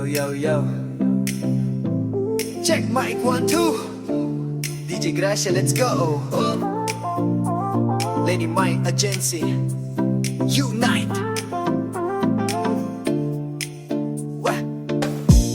yo, yo. Check mic 1, 2. DJ Gracia, let's go. Lady Mike Agency, unite.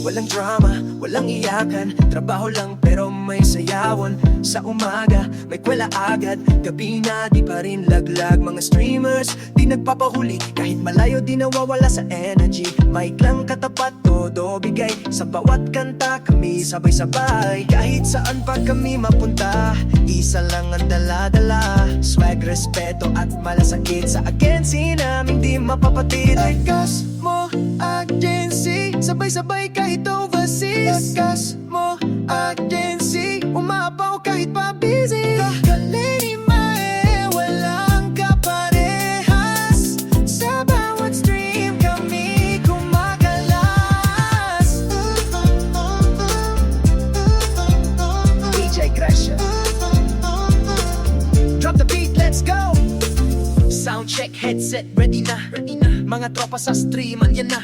Walang drama, walang iyakan, trabaho lang pero may sayawan. Sa umaga, may kwela agad, gabi na di pa rin laglag. Mga streamers, di nagpapahuli, kahit malayo di nawawala sa energy. Mic lang katapat, todo bigay, sa bawat kanta kami sabay-sabay. Kahit saan pa kami mapunta, isa lang ang dala-dala. Swag, respeto at malasakit, sa agency namin di mapapatid. Lakas mo, agency, sabay-sabay kahit overseas. Lakas mo, agency, umapaw kahit pa busy. Kaleni mae, walang kaparehas, sa bawat stream kami kumakalas. DJ Gracia, drop the beat, let's go. Sound check, headset, ready na. Mga tropa sa stream, andyan na.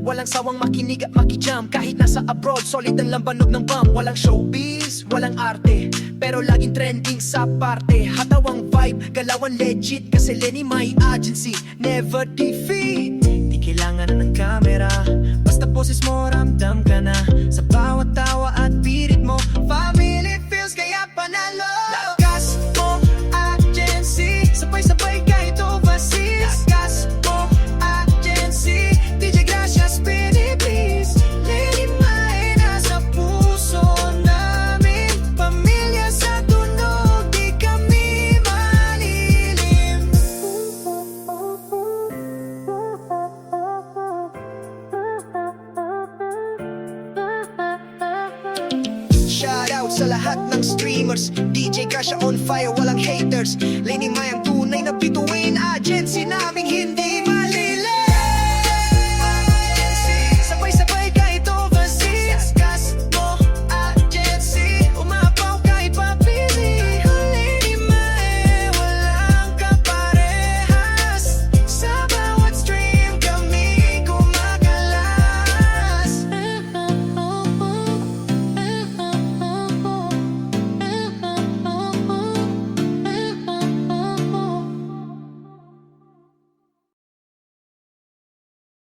Walang sawang makinig at makijam, kahit nasa abroad, solid ang lambanog ng bomb. Walang showbiz, walang arte, pero laging trending sa parte. Hatawang vibe, galawan legit, kasi Lenny my agency, never defeat. Di kailangan na ng camera, basta poses mo, ramdam ka na. Sa bawat tawa at pirit mo, family feels kaya panalo. Lakas mo, agency, sabay-sabay kahit overseas. Lakas mo, agency, DJ Gracia, spin it please. Lady Mae, nasa puso namin, pamilya sa tunog, di kami malilim. Shoutout sa lahat ng streamers, DJ Gracia on fire, walang haters. Lady Mae ang tunay na bituin.